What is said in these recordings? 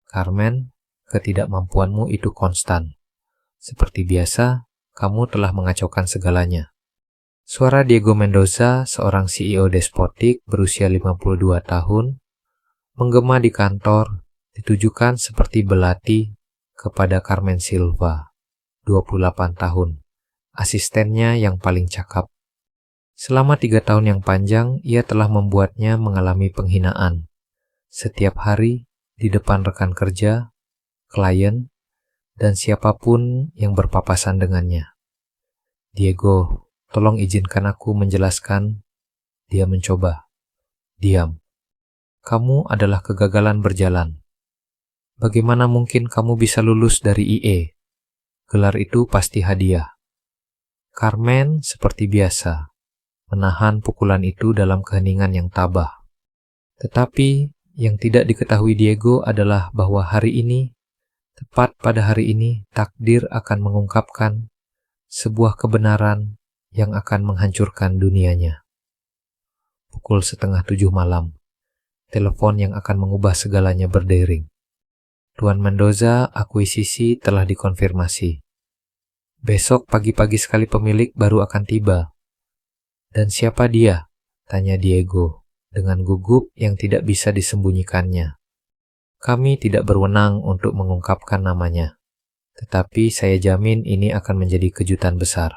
Carmen, ketidakmampuanmu itu konstan. Seperti biasa, kamu telah mengacaukan segalanya. Suara Diego Mendoza, seorang CEO despotik berusia 52 tahun, menggema di kantor, ditujukan seperti belati kepada Carmen Silva, 28 tahun, asistennya yang paling cakap. Selama 3 tahun yang panjang, ia telah membuatnya mengalami penghinaan. Setiap hari, di depan rekan kerja, klien, dan siapapun yang berpapasan dengannya. Diego, tolong izinkan aku menjelaskan. Dia mencoba. Diam. Kamu adalah kegagalan berjalan. Bagaimana mungkin kamu bisa lulus dari IE? Gelar itu pasti hadiah. Carmen seperti biasa, menahan pukulan itu dalam keheningan yang tabah. Tetapi yang tidak diketahui Diego adalah bahwa hari ini, tepat pada hari ini, takdir akan mengungkapkan sebuah kebenaran yang akan menghancurkan dunianya. Pukul 6:30 malam, telepon yang akan mengubah segalanya berdering. Tuan Mendoza, akuisisi telah dikonfirmasi. Besok pagi-pagi sekali pemilik baru akan tiba. Dan siapa dia? Tanya Diego, dengan gugup yang tidak bisa disembunyikannya. Kami tidak berwenang untuk mengungkapkan namanya. Tetapi saya jamin ini akan menjadi kejutan besar.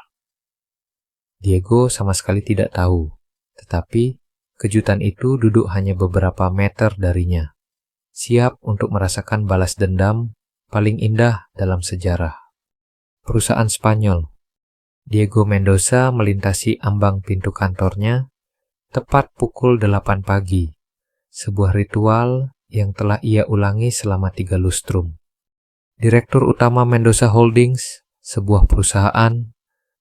Diego sama sekali tidak tahu, tetapi kejutan itu duduk hanya beberapa meter darinya, siap untuk merasakan balas dendam paling indah dalam sejarah. Perusahaan Spanyol. Diego Mendoza melintasi ambang pintu kantornya tepat pukul 8 pagi, sebuah ritual yang telah ia ulangi selama 3 lustrum. Direktur utama Mendoza Holdings, sebuah perusahaan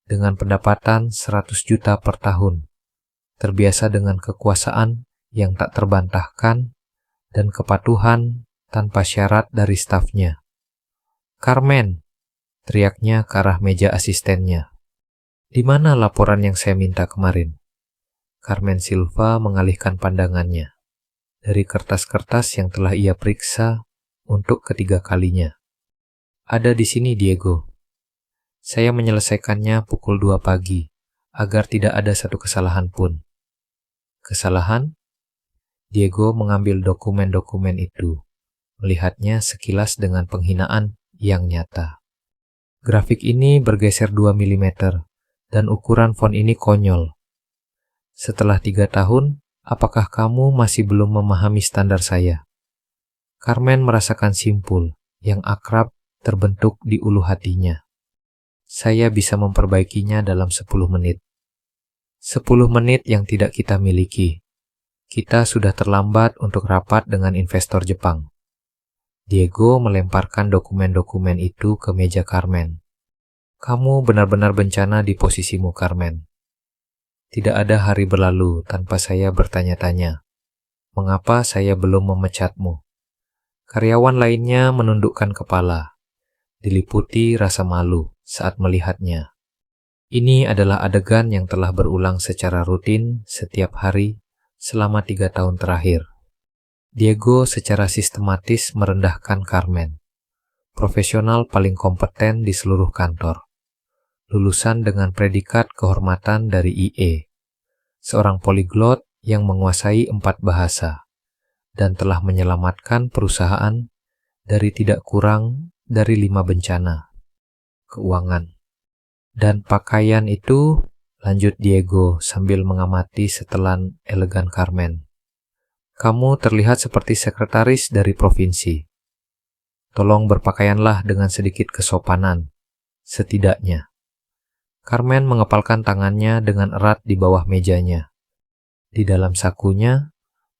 dengan pendapatan 100 juta per tahun, terbiasa dengan kekuasaan yang tak terbantahkan dan kepatuhan tanpa syarat dari stafnya. Carmen, teriaknya ke arah meja asistennya. Di mana laporan yang saya minta kemarin? Carmen Silva mengalihkan pandangannya dari kertas-kertas yang telah ia periksa untuk ketiga kalinya. Ada di sini, Diego. Saya menyelesaikannya pukul 2 pagi, agar tidak ada satu kesalahan pun. Kesalahan? Diego mengambil dokumen-dokumen itu, melihatnya sekilas dengan penghinaan yang nyata. Grafik ini bergeser 2 mm, dan ukuran font ini konyol. Setelah 3 tahun, apakah kamu masih belum memahami standar saya? Carmen merasakan simpul yang akrab terbentuk di ulu hatinya. Saya bisa memperbaikinya dalam 10 menit. 10 menit yang tidak kita miliki. Kita sudah terlambat untuk rapat dengan investor Jepang. Diego melemparkan dokumen-dokumen itu ke meja Carmen. Kamu benar-benar bencana di posisimu, Carmen. Tidak ada hari berlalu tanpa saya bertanya-tanya, mengapa saya belum memecatmu? Karyawan lainnya menundukkan kepala, diliputi rasa malu saat melihatnya. Ini adalah adegan yang telah berulang secara rutin setiap hari selama 3 tahun terakhir. Diego secara sistematis merendahkan Carmen, profesional paling kompeten di seluruh kantor. Lulusan dengan predikat kehormatan dari IE, seorang poliglot yang menguasai 4 bahasa, dan telah menyelamatkan perusahaan dari tidak kurang dari 5 bencana keuangan. Dan pakaian itu, lanjut Diego sambil mengamati setelan elegan Carmen. Kamu terlihat seperti sekretaris dari provinsi. Tolong berpakaianlah dengan sedikit kesopanan, setidaknya. Carmen mengepalkan tangannya dengan erat di bawah mejanya. Di dalam sakunya,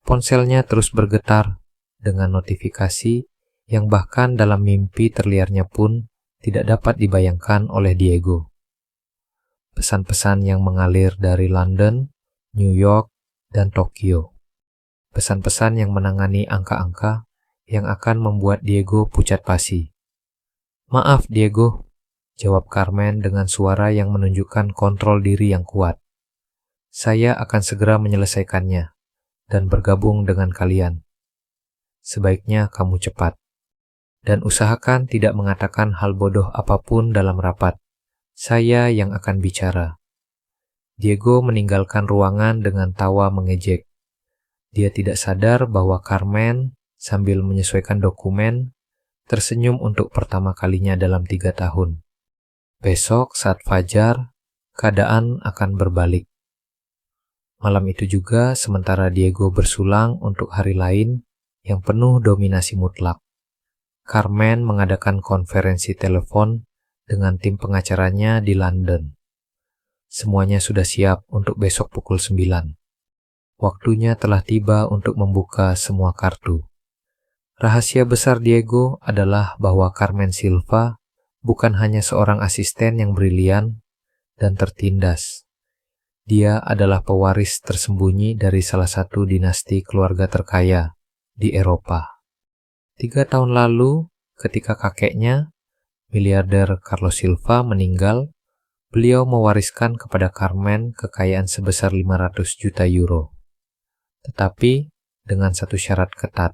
ponselnya terus bergetar dengan notifikasi yang bahkan dalam mimpi terliarnya pun tidak dapat dibayangkan oleh Diego. Pesan-pesan yang mengalir dari London, New York, dan Tokyo. Pesan-pesan yang menangani angka-angka yang akan membuat Diego pucat pasi. Maaf, Diego, jawab Carmen dengan suara yang menunjukkan kontrol diri yang kuat. Saya akan segera menyelesaikannya dan bergabung dengan kalian. Sebaiknya kamu cepat. Dan usahakan tidak mengatakan hal bodoh apapun dalam rapat. Saya yang akan bicara. Diego meninggalkan ruangan dengan tawa mengejek. Dia tidak sadar bahwa Carmen, sambil menyesuaikan dokumen, tersenyum untuk pertama kalinya dalam 3 tahun. Besok saat fajar, keadaan akan berbalik. Malam itu juga, sementara Diego bersulang untuk hari lain yang penuh dominasi mutlak, Carmen mengadakan konferensi telepon dengan tim pengacaranya di London. Semuanya sudah siap untuk besok pukul 9. Waktunya telah tiba untuk membuka semua kartu. Rahasia besar Diego adalah bahwa Carmen Silva bukan hanya seorang asisten yang brilian dan tertindas. Dia adalah pewaris tersembunyi dari salah satu dinasti keluarga terkaya di Eropa. 3 tahun lalu, ketika kakeknya, miliarder Carlos Silva, meninggal, beliau mewariskan kepada Carmen kekayaan sebesar 500 juta euro. Tetapi, dengan satu syarat ketat,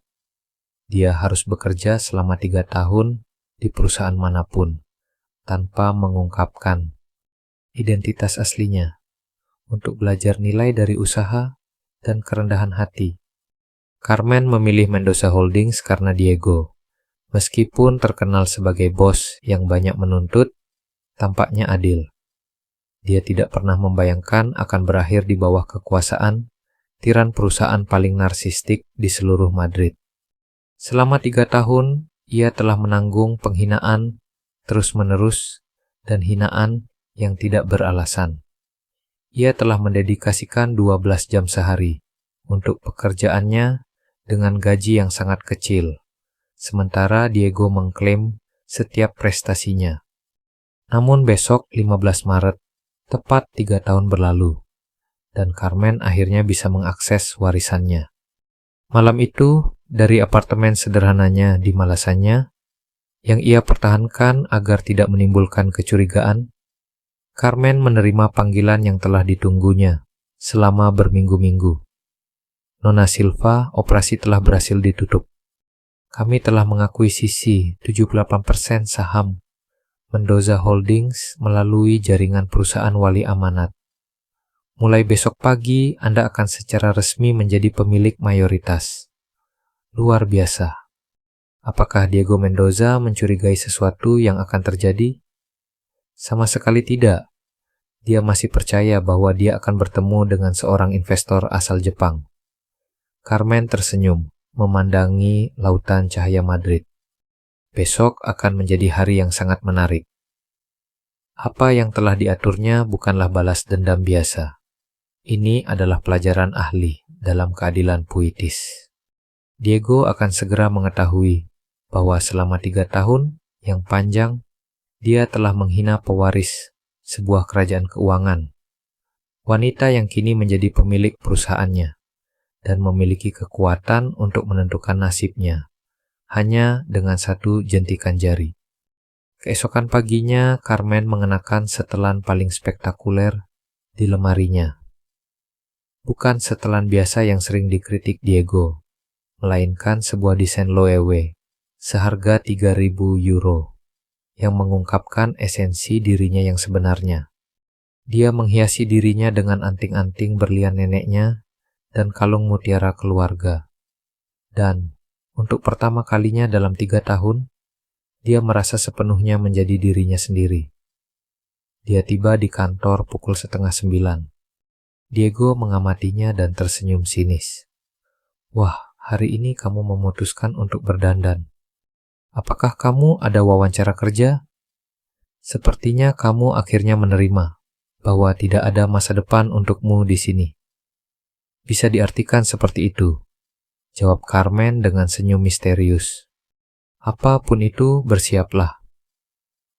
dia harus bekerja selama 3 tahun di perusahaan manapun, tanpa mengungkapkan identitas aslinya, untuk belajar nilai dari usaha dan kerendahan hati. Carmen memilih Mendoza Holdings karena Diego, meskipun terkenal sebagai bos yang banyak menuntut, tampaknya adil. Dia tidak pernah membayangkan akan berakhir di bawah kekuasaan tiran perusahaan paling narsistik di seluruh Madrid. Selama 3 tahun, ia telah menanggung penghinaan terus-menerus dan hinaan yang tidak beralasan. Ia telah mendedikasikan 12 jam sehari untuk pekerjaannya dengan gaji yang sangat kecil, sementara Diego mengklaim setiap prestasinya. Namun besok 15 Maret, tepat 3 tahun berlalu, dan Carmen akhirnya bisa mengakses warisannya. Malam itu, dari apartemen sederhananya di Malasaña, yang ia pertahankan agar tidak menimbulkan kecurigaan, Carmen menerima panggilan yang telah ditunggunya selama berminggu-minggu. Nona Silva, operasi telah berhasil ditutup. Kami telah mengakuisisi 78% saham Mendoza Holdings melalui jaringan perusahaan wali amanat. Mulai besok pagi, Anda akan secara resmi menjadi pemilik mayoritas. Luar biasa. Apakah Diego Mendoza mencurigai sesuatu yang akan terjadi? Sama sekali tidak. Dia masih percaya bahwa dia akan bertemu dengan seorang investor asal Jepang. Carmen tersenyum, memandangi lautan cahaya Madrid. Besok akan menjadi hari yang sangat menarik. Apa yang telah diaturnya bukanlah balas dendam biasa. Ini adalah pelajaran ahli dalam keadilan puitis. Diego akan segera mengetahui bahwa selama 3 tahun yang panjang, dia telah menghina pewaris sebuah kerajaan keuangan. Wanita yang kini menjadi pemilik perusahaannya dan memiliki kekuatan untuk menentukan nasibnya, hanya dengan satu jentikan jari. Keesokan paginya, Carmen mengenakan setelan paling spektakuler di lemarinya. Bukan setelan biasa yang sering dikritik Diego, melainkan sebuah desain Loewe, seharga 3.000 euro, yang mengungkapkan esensi dirinya yang sebenarnya. Dia menghiasi dirinya dengan anting-anting berlian neneknya dan kalung mutiara keluarga. Dan untuk pertama kalinya dalam 3 tahun, dia merasa sepenuhnya menjadi dirinya sendiri. Dia tiba di kantor pukul 8:30. Diego mengamatinya dan tersenyum sinis. Wah, hari ini kamu memutuskan untuk berdandan. Apakah kamu ada wawancara kerja? Sepertinya kamu akhirnya menerima bahwa tidak ada masa depan untukmu di sini. Bisa diartikan seperti itu, jawab Carmen dengan senyum misterius. Apapun itu, bersiaplah.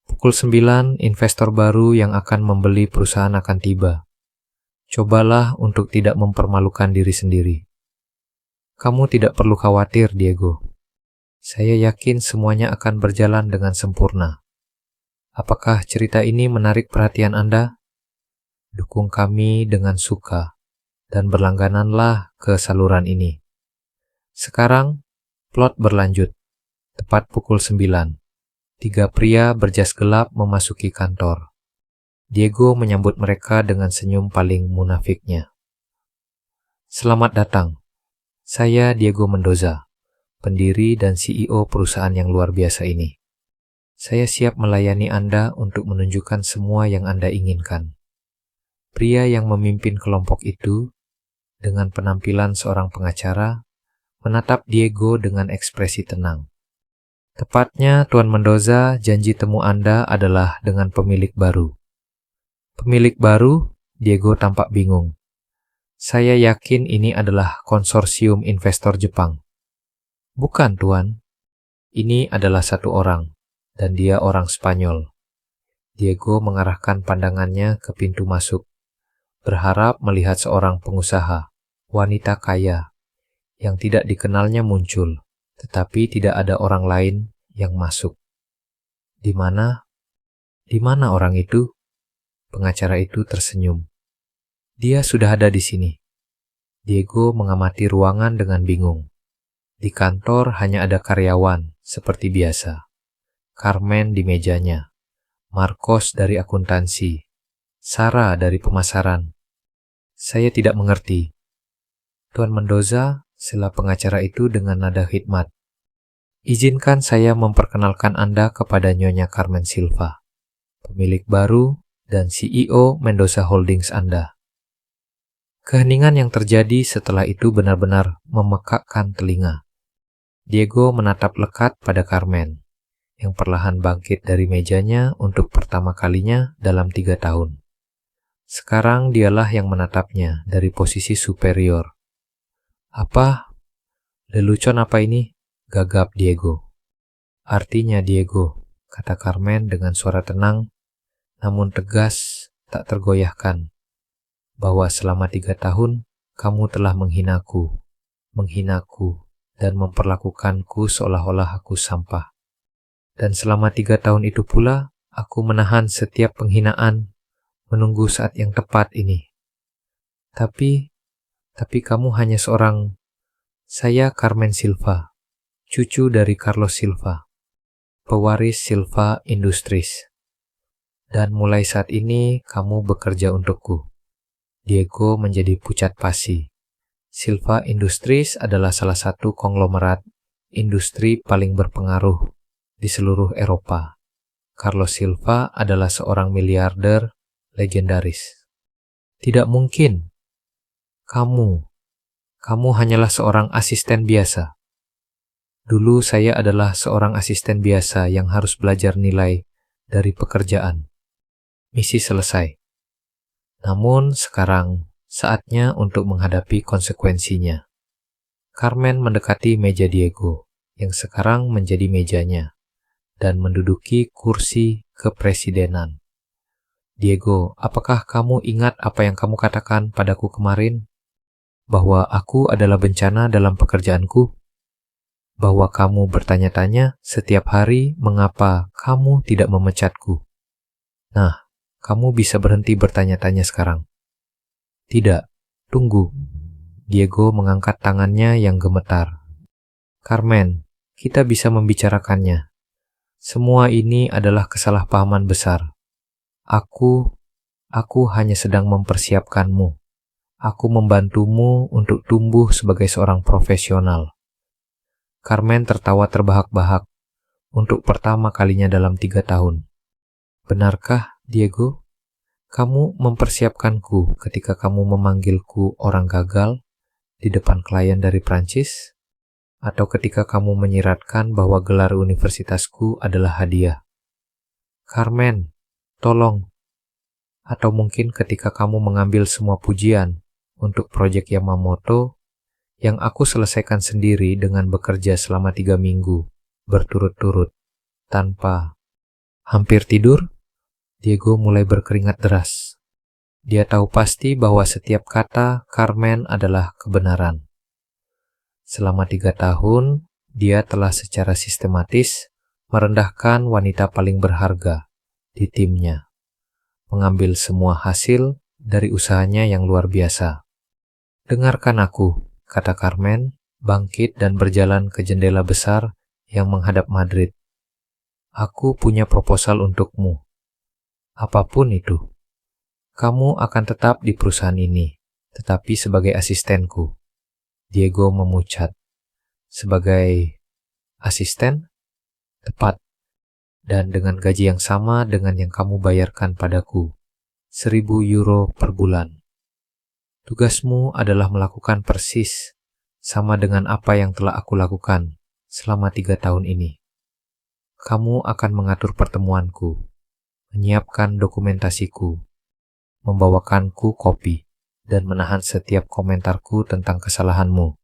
Pukul 9, investor baru yang akan membeli perusahaan akan tiba. Cobalah untuk tidak mempermalukan diri sendiri. Kamu tidak perlu khawatir, Diego. Saya yakin semuanya akan berjalan dengan sempurna. Apakah cerita ini menarik perhatian Anda? Dukung kami dengan suka dan berlanggananlah ke saluran ini. Sekarang, plot berlanjut. Tepat pukul 9, 3 pria berjas gelap memasuki kantor. Diego menyambut mereka dengan senyum paling munafiknya. Selamat datang. Saya Diego Mendoza, pendiri dan CEO perusahaan yang luar biasa ini. Saya siap melayani Anda untuk menunjukkan semua yang Anda inginkan. Pria yang memimpin kelompok itu, dengan penampilan seorang pengacara, menatap Diego dengan ekspresi tenang. Tepatnya, Tuan Mendoza, janji temu Anda adalah dengan pemilik baru. Pemilik baru? Diego tampak bingung. Saya yakin ini adalah konsorsium investor Jepang. Bukan, Tuan. Ini adalah satu orang, dan dia orang Spanyol. Diego mengarahkan pandangannya ke pintu masuk, berharap melihat seorang pengusaha, wanita kaya, yang tidak dikenalnya muncul, tetapi tidak ada orang lain yang masuk. Di mana? Di mana orang itu? Pengacara itu tersenyum. Dia sudah ada di sini. Diego mengamati ruangan dengan bingung. Di kantor hanya ada karyawan, seperti biasa. Carmen di mejanya, Marcos dari akuntansi, Sarah dari pemasaran. Saya tidak mengerti. Tuan Mendoza, sela pengacara itu dengan nada khidmat. Izinkan saya memperkenalkan Anda kepada Nyonya Carmen Silva, pemilik baru dan CEO Mendoza Holdings Anda. Keheningan yang terjadi setelah itu benar-benar memekakkan telinga. Diego menatap lekat pada Carmen, yang perlahan bangkit dari mejanya untuk pertama kalinya dalam 3 tahun. Sekarang dialah yang menatapnya dari posisi superior. Apa? Lelucon apa ini? Gagap Diego. Artinya Diego, kata Carmen dengan suara tenang, namun tegas, tak tergoyahkan, bahwa selama 3 tahun kamu telah menghinaku, dan memperlakukanku seolah-olah aku sampah. Dan selama 3 tahun itu pula, aku menahan setiap penghinaan, menunggu saat yang tepat ini. Tapi kamu hanya seorang, saya Carmen Silva, cucu dari Carlos Silva, pewaris Silva Industries. Dan mulai saat ini kamu bekerja untukku. Diego menjadi pucat pasi. Silva Industries adalah salah satu konglomerat industri paling berpengaruh di seluruh Eropa. Carlos Silva adalah seorang miliarder legendaris. Tidak mungkin. Kamu hanyalah seorang asisten biasa. Dulu saya adalah seorang asisten biasa yang harus belajar nilai dari pekerjaan. Misi selesai. Namun sekarang saatnya untuk menghadapi konsekuensinya. Carmen mendekati meja Diego, yang sekarang menjadi mejanya, dan menduduki kursi kepresidenan. Diego, apakah kamu ingat apa yang kamu katakan padaku kemarin? Bahwa aku adalah bencana dalam pekerjaanku? Bahwa kamu bertanya-tanya setiap hari mengapa kamu tidak memecatku? Nah, kamu bisa berhenti bertanya-tanya sekarang. Tidak, tunggu. Diego mengangkat tangannya yang gemetar. Carmen, kita bisa membicarakannya. Semua ini adalah kesalahpahaman besar. Aku hanya sedang mempersiapkanmu. Aku membantumu untuk tumbuh sebagai seorang profesional. Carmen tertawa terbahak-bahak untuk pertama kalinya dalam 3 tahun. Benarkah, Diego? Kamu mempersiapkanku ketika kamu memanggilku orang gagal di depan klien dari Prancis? Atau ketika kamu menyiratkan bahwa gelar universitasku adalah hadiah? Carmen, tolong. Atau mungkin ketika kamu mengambil semua pujian untuk proyek Yamamoto yang aku selesaikan sendiri dengan bekerja selama 3 minggu berturut-turut tanpa hampir tidur? Diego mulai berkeringat deras. Dia tahu pasti bahwa setiap kata Carmen adalah kebenaran. Selama 3 tahun, dia telah secara sistematis merendahkan wanita paling berharga di timnya, mengambil semua hasil dari usahanya yang luar biasa. Dengarkan aku, kata Carmen, bangkit dan berjalan ke jendela besar yang menghadap Madrid. Aku punya proposal untukmu. Apapun itu, kamu akan tetap di perusahaan ini, tetapi sebagai asistenku. Diego memucat. Sebagai asisten? Tepat. Dan dengan gaji yang sama dengan yang kamu bayarkan padaku, 1.000 euro per bulan. Tugasmu adalah melakukan persis sama dengan apa yang telah aku lakukan selama 3 tahun ini. Kamu akan mengatur pertemuanku, menyiapkan dokumentasiku, membawakanku kopi, dan menahan setiap komentarku tentang kesalahanmu.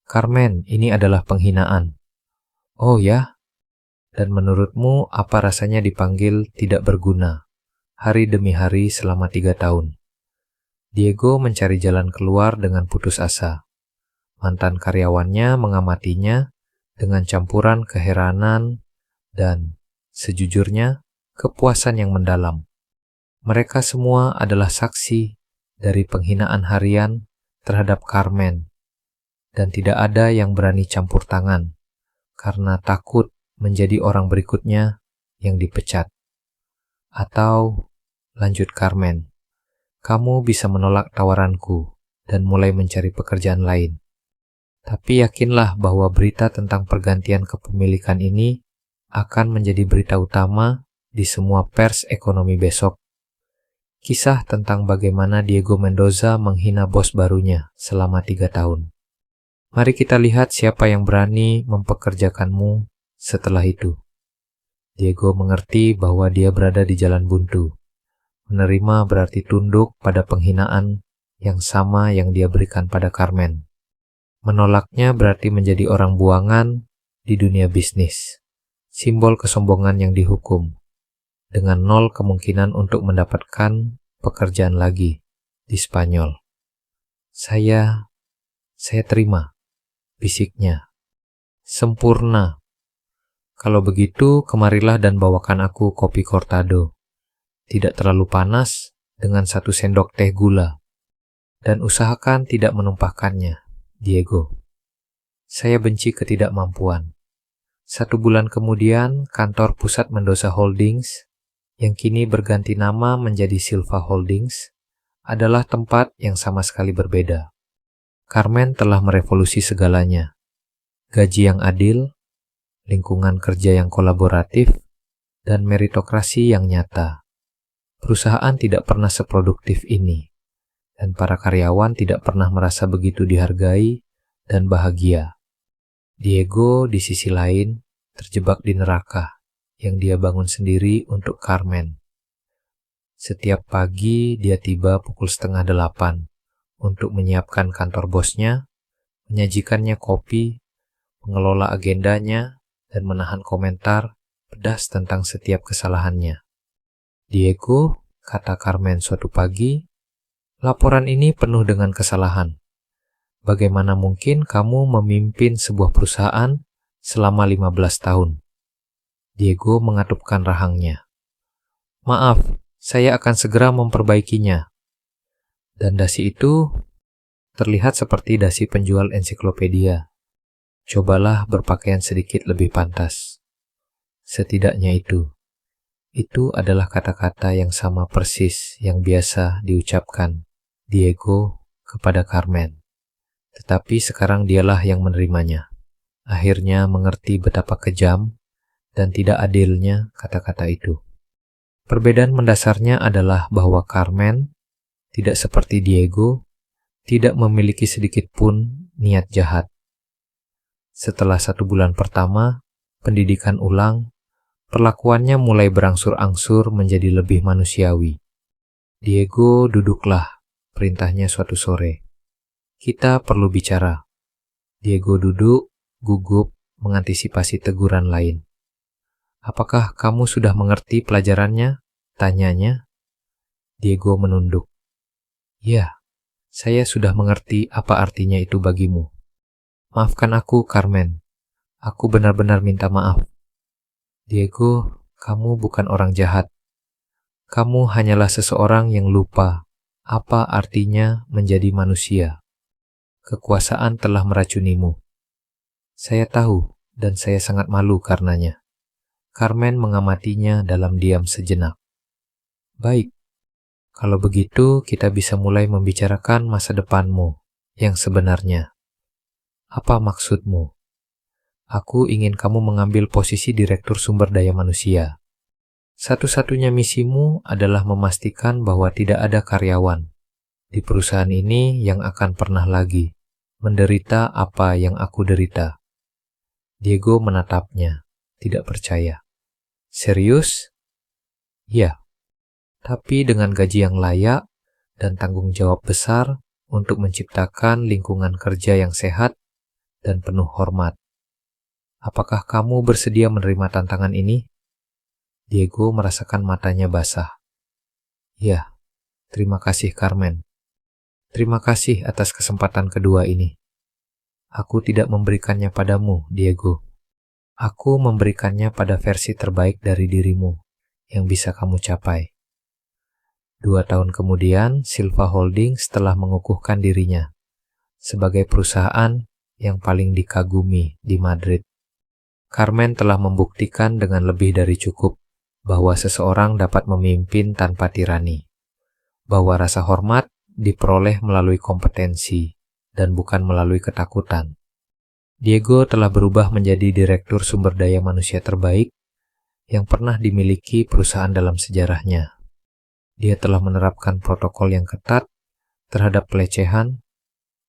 Carmen, ini adalah penghinaan. Oh ya? Dan menurutmu apa rasanya dipanggil tidak berguna, hari demi hari selama 3 tahun? Diego mencari jalan keluar dengan putus asa. Mantan karyawannya mengamatinya dengan campuran keheranan dan, sejujurnya, kepuasan yang mendalam. Mereka semua adalah saksi dari penghinaan harian terhadap Carmen, dan tidak ada yang berani campur tangan karena takut menjadi orang berikutnya yang dipecat. Atau, lanjut Carmen, kamu bisa menolak tawaranku dan mulai mencari pekerjaan lain. Tapi yakinlah bahwa berita tentang pergantian kepemilikan ini akan menjadi berita utama di semua pers ekonomi besok. Kisah tentang bagaimana Diego Mendoza menghina bos barunya selama 3 tahun. Mari kita lihat siapa yang berani mempekerjakanmu setelah itu. Diego mengerti bahwa dia berada di jalan buntu. Menerima berarti tunduk pada penghinaan yang sama yang dia berikan pada Carmen. Menolaknya berarti menjadi orang buangan di dunia bisnis. Simbol kesombongan yang dihukum, dengan 0 kemungkinan untuk mendapatkan pekerjaan lagi di Spanyol. Saya terima, bisiknya. Sempurna. Kalau begitu, kemarilah dan bawakan aku kopi cortado. Tidak terlalu panas, dengan 1 sendok teh gula. Dan usahakan tidak menumpahkannya, Diego. Saya benci ketidakmampuan. 1 bulan kemudian, kantor pusat Mendoza Holdings, yang kini berganti nama menjadi Silva Holdings, adalah tempat yang sama sekali berbeda. Carmen telah merevolusi segalanya. Gaji yang adil, lingkungan kerja yang kolaboratif, dan meritokrasi yang nyata. Perusahaan tidak pernah seproduktif ini, dan para karyawan tidak pernah merasa begitu dihargai dan bahagia. Diego di sisi lain terjebak di neraka yang dia bangun sendiri untuk Carmen. Setiap pagi dia tiba pukul 7:30 untuk menyiapkan kantor bosnya, menyajikannya kopi, mengelola agendanya, dan menahan komentar pedas tentang setiap kesalahannya. Diego, kata Carmen suatu pagi, laporan ini penuh dengan kesalahan. Bagaimana mungkin kamu memimpin sebuah perusahaan selama 15 tahun? Diego mengatupkan rahangnya. Maaf, saya akan segera memperbaikinya. Dan dasi itu terlihat seperti dasi penjual ensiklopedia. Cobalah berpakaian sedikit lebih pantas. Setidaknya itu adalah kata-kata yang sama persis yang biasa diucapkan Diego kepada Carmen. Tetapi sekarang dialah yang menerimanya. Akhirnya mengerti betapa kejam dan tidak adilnya kata-kata itu. Perbedaan mendasarnya adalah bahwa Carmen, tidak seperti Diego, tidak memiliki sedikit pun niat jahat. Setelah 1 bulan pertama, pendidikan ulang, perlakuannya mulai berangsur-angsur menjadi lebih manusiawi. Diego, duduklah, perintahnya suatu sore. Kita perlu bicara. Diego duduk, gugup, mengantisipasi teguran lain. Apakah kamu sudah mengerti pelajarannya? Tanyanya. Diego menunduk. Ya, saya sudah mengerti apa artinya itu bagimu. Maafkan aku, Carmen. Aku benar-benar minta maaf. Diego, kamu bukan orang jahat. Kamu hanyalah seseorang yang lupa apa artinya menjadi manusia. Kekuasaan telah meracunimu. Saya tahu dan saya sangat malu karenanya. Carmen mengamatinya dalam diam sejenak. Baik, kalau begitu kita bisa mulai membicarakan masa depanmu yang sebenarnya. Apa maksudmu? Aku ingin kamu mengambil posisi Direktur Sumber Daya Manusia. Satu-satunya misimu adalah memastikan bahwa tidak ada karyawan di perusahaan ini yang akan pernah lagi menderita apa yang aku derita. Diego menatapnya, tidak percaya. Serius? Ya, tapi dengan gaji yang layak dan tanggung jawab besar untuk menciptakan lingkungan kerja yang sehat dan penuh hormat. Apakah kamu bersedia menerima tantangan ini? Diego merasakan matanya basah. Ya, terima kasih Carmen. Terima kasih atas kesempatan kedua ini. Aku tidak memberikannya padamu, Diego. Aku memberikannya pada versi terbaik dari dirimu yang bisa kamu capai. 2 tahun kemudian, Silva Holdings telah mengukuhkan dirinya sebagai perusahaan yang paling dikagumi di Madrid. Carmen telah membuktikan dengan lebih dari cukup bahwa seseorang dapat memimpin tanpa tirani, bahwa rasa hormat diperoleh melalui kompetensi dan bukan melalui ketakutan. Diego telah berubah menjadi Direktur Sumber Daya Manusia terbaik yang pernah dimiliki perusahaan dalam sejarahnya. Dia telah menerapkan protokol yang ketat terhadap pelecehan,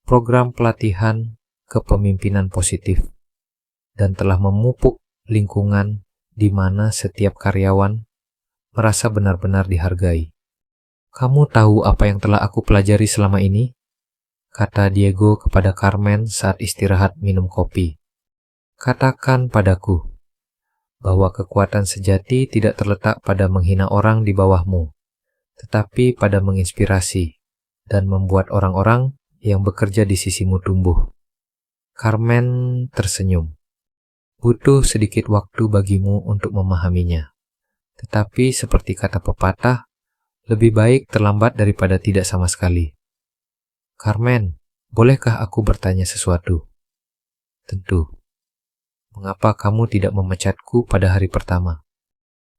program pelatihan kepemimpinan positif, dan telah memupuk lingkungan di mana setiap karyawan merasa benar-benar dihargai. Kamu tahu apa yang telah aku pelajari selama ini? Kata Diego kepada Carmen saat istirahat minum kopi. Katakan padaku bahwa kekuatan sejati tidak terletak pada menghina orang di bawahmu, tetapi pada menginspirasi dan membuat orang-orang yang bekerja di sisimu tumbuh. Carmen tersenyum. Butuh sedikit waktu bagimu untuk memahaminya. Tetapi seperti kata pepatah, lebih baik terlambat daripada tidak sama sekali. Carmen, bolehkah aku bertanya sesuatu? Tentu. Mengapa kamu tidak memecatku pada hari pertama?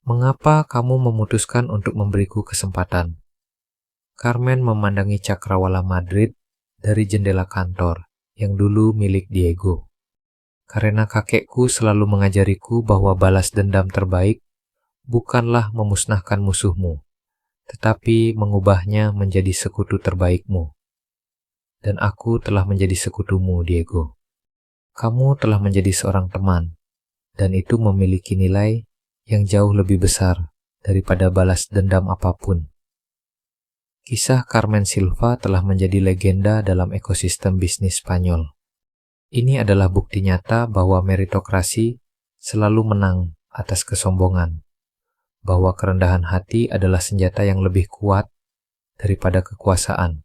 Mengapa kamu memutuskan untuk memberiku kesempatan? Carmen memandangi cakrawala Madrid dari jendela kantor yang dulu milik Diego. Karena kakekku selalu mengajariku bahwa balas dendam terbaik bukanlah memusnahkan musuhmu, tetapi mengubahnya menjadi sekutu terbaikmu. Dan aku telah menjadi sekutumu, Diego. Kamu telah menjadi seorang teman, dan itu memiliki nilai yang jauh lebih besar daripada balas dendam apapun. Kisah Carmen Silva telah menjadi legenda dalam ekosistem bisnis Spanyol. Ini adalah bukti nyata bahwa meritokrasi selalu menang atas kesombongan, bahwa kerendahan hati adalah senjata yang lebih kuat daripada kekuasaan,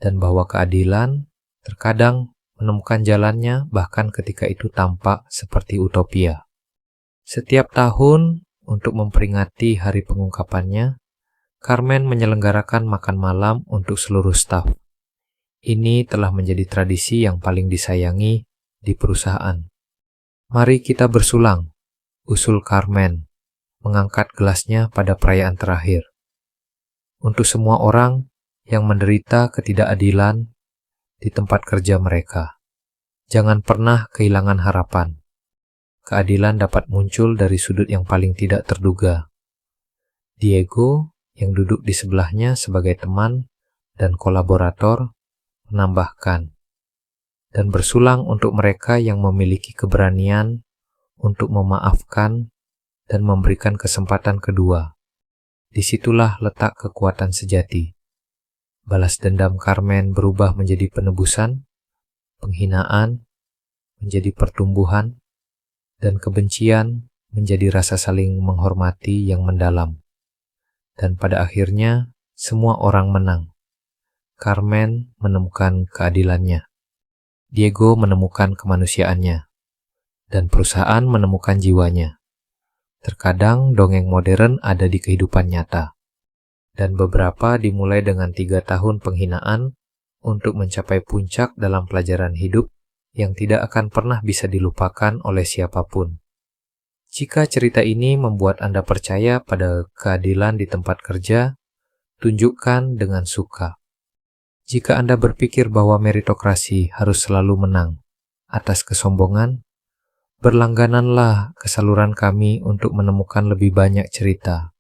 dan bahwa keadilan terkadang menemukan jalannya bahkan ketika itu tampak seperti utopia. Setiap tahun, untuk memperingati hari pengungkapannya, Carmen menyelenggarakan makan malam untuk seluruh staf. Ini telah menjadi tradisi yang paling disayangi di perusahaan. Mari kita bersulang, usul Carmen, mengangkat gelasnya pada perayaan terakhir. Untuk semua orang yang menderita ketidakadilan di tempat kerja mereka. Jangan pernah kehilangan harapan. Keadilan dapat muncul dari sudut yang paling tidak terduga. Diego, yang duduk di sebelahnya sebagai teman dan kolaborator, menambahkan, dan bersulang untuk mereka yang memiliki keberanian untuk memaafkan dan memberikan kesempatan kedua. Disitulah letak kekuatan sejati. Balas dendam Carmen berubah menjadi penebusan, penghinaan menjadi pertumbuhan, dan kebencian menjadi rasa saling menghormati yang mendalam. Dan pada akhirnya, semua orang menang. Carmen menemukan keadilannya. Diego menemukan kemanusiaannya. Dan perusahaan menemukan jiwanya. Terkadang dongeng modern ada di kehidupan nyata. Dan beberapa dimulai dengan 3 tahun penghinaan untuk mencapai puncak dalam pelajaran hidup yang tidak akan pernah bisa dilupakan oleh siapapun. Jika cerita ini membuat Anda percaya pada keadilan di tempat kerja, tunjukkan dengan suka. Jika Anda berpikir bahwa meritokrasi harus selalu menang atas kesombongan, berlanggananlah ke saluran kami untuk menemukan lebih banyak cerita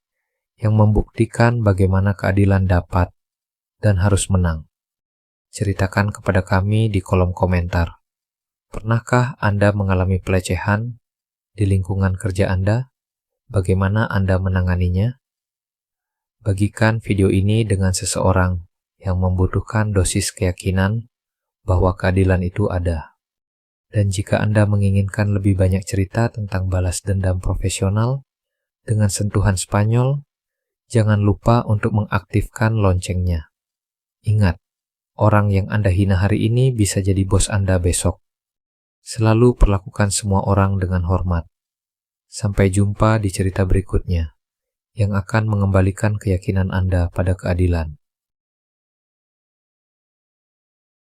yang membuktikan bagaimana keadilan dapat dan harus menang. Ceritakan kepada kami di kolom komentar. Pernahkah Anda mengalami pelecehan di lingkungan kerja Anda? Bagaimana Anda menanganinya? Bagikan video ini dengan seseorang yang membutuhkan dosis keyakinan bahwa keadilan itu ada. Dan jika Anda menginginkan lebih banyak cerita tentang balas dendam profesional dengan sentuhan Spanyol, jangan lupa untuk mengaktifkan loncengnya. Ingat, orang yang Anda hina hari ini bisa jadi bos Anda besok. Selalu perlakukan semua orang dengan hormat. Sampai jumpa di cerita berikutnya, yang akan mengembalikan keyakinan Anda pada keadilan.